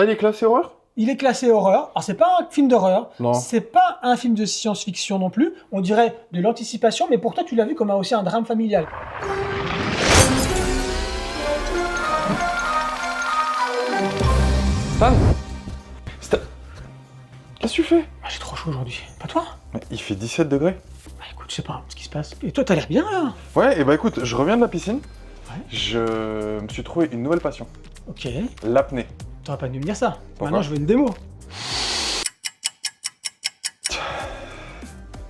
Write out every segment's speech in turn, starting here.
Ah, il est classé horreur? Il est classé horreur. Alors, c'est pas un film d'horreur. Non. C'est pas un film de science-fiction non plus. On dirait de l'anticipation, mais pour toi, tu l'as vu comme aussi un drame familial. Stan? Stan? Qu'est-ce que tu fais? Ah, j'ai trop chaud aujourd'hui. Pas toi? Mais il fait 17 degrés. Bah écoute, je sais pas ce qui se passe. Et toi, t'as l'air bien là. Ouais, et bah écoute, je reviens de la piscine. Ouais. Je me suis trouvé une nouvelle passion. Ok. L'apnée. T'aurais pas dû me dire ça. Pourquoi? Maintenant, je veux une démo.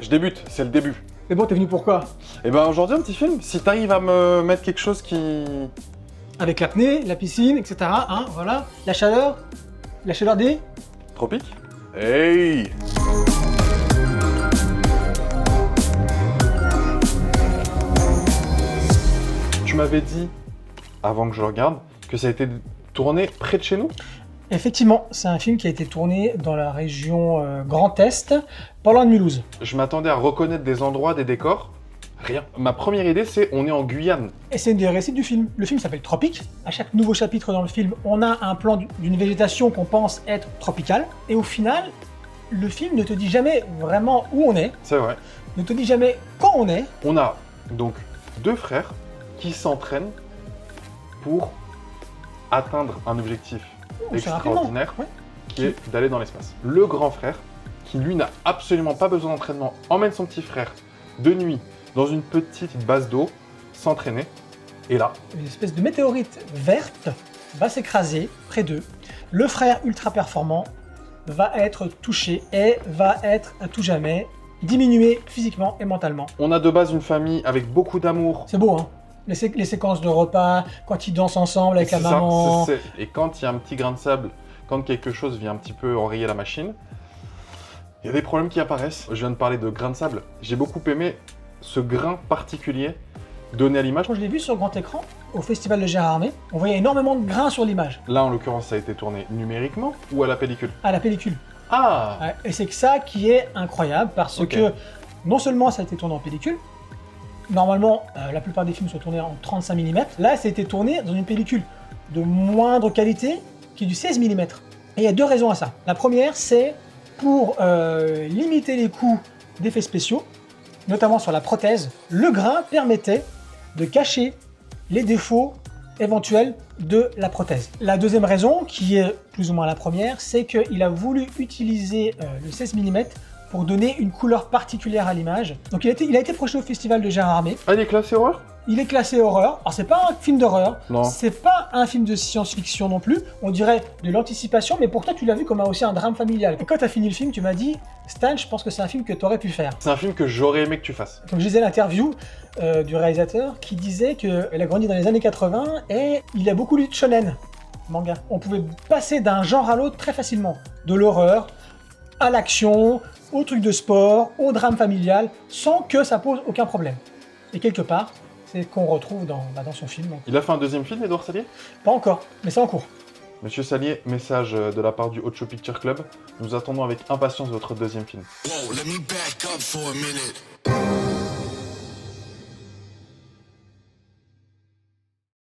Je débute, c'est le début. Mais bon, t'es venu pourquoi? Et ben aujourd'hui, un petit film. Si t'arrives à me mettre quelque chose qui... Avec l'apnée, la piscine, etc. Hein, voilà. La chaleur des... Tropique? Hey! Tu m'avais dit, avant que je le regarde, que ça a été tourné près de chez nous? Effectivement, c'est un film qui a été tourné dans la région Grand Est, pas loin de Mulhouse. Je m'attendais à reconnaître des endroits, des décors. Rien. Ma première idée, c'est on est en Guyane. Et c'est une des récits du film. Le film s'appelle Tropique. À chaque nouveau chapitre dans le film, on a un plan d'une végétation qu'on pense être tropicale. Et au final, le film ne te dit jamais vraiment où on est, C'est vrai. ne te dit jamais quand on est. On a donc deux frères qui s'entraînent pour atteindre un objectif C'est extraordinaire rapidement, ouais. qui est d'aller dans l'espace. Le grand frère, qui lui n'a absolument pas besoin d'entraînement, emmène son petit frère de nuit dans une petite base d'eau, s'entraîner, et là, Une espèce de météorite verte va s'écraser près d'eux. Le frère ultra performant va être touché et va être à tout jamais diminué physiquement et mentalement. on a de base une famille avec beaucoup d'amour. C'est beau, hein? Les séquences de repas, quand ils dansent ensemble avec la C'est ça, maman. Et quand il y a un petit grain de sable, quand quelque chose vient un petit peu enrayer la machine, il y a des problèmes qui apparaissent. Je viens de parler de grain de sable. J'ai beaucoup aimé ce grain particulier donné à l'image. Quand je l'ai vu sur grand écran, au festival de Gérardmer, on voyait énormément de grains sur l'image, Là, en l'occurrence, ça a été tourné numériquement ou à la pellicule? à la pellicule. Ah! Ouais, et c'est que ça qui est incroyable, parce Ok. que non seulement ça a été tourné en pellicule, normalement la plupart des films sont tournés en 35 mm, là ça a été tourné dans une pellicule de moindre qualité, qui est du 16 mm. Et il y a deux raisons à ça. La première, c'est pour limiter les coûts d'effets spéciaux, notamment sur la prothèse. Le grain permettait de cacher les défauts éventuels de la prothèse. La deuxième raison, qui est plus ou moins la première, c'est qu'il a voulu utiliser le 16 mm pour donner une couleur particulière à l'image. Donc il a été projeté au festival de Gérardmer. Ah, il est classé horreur? Il est classé horreur. Alors c'est pas un film d'horreur, Non. c'est pas un film de science-fiction non plus. On dirait de l'anticipation, mais pour toi tu l'as vu comme aussi un drame familial. Et quand t'as fini le film, tu m'as dit, Stan, je pense que c'est un film que t'aurais pu faire. C'est un film que j'aurais aimé que tu fasses. Donc je lisais l'interview du réalisateur qui disait qu'elle a grandi dans les années 80 et il a beaucoup lu de shonen, manga. On pouvait passer d'un genre à l'autre très facilement. De l'horreur à l'action, au truc de sport, au drame familial, sans que ça pose aucun problème. Et quelque part, c'est ce qu'on retrouve dans son film. Donc, Il a fait un deuxième film, Édouard Salier? pas encore, mais c'est en cours. Monsieur Salier, message de la part du Ocho Picture Club. Nous attendons avec impatience votre deuxième film. Whoa, let me back up for a minute.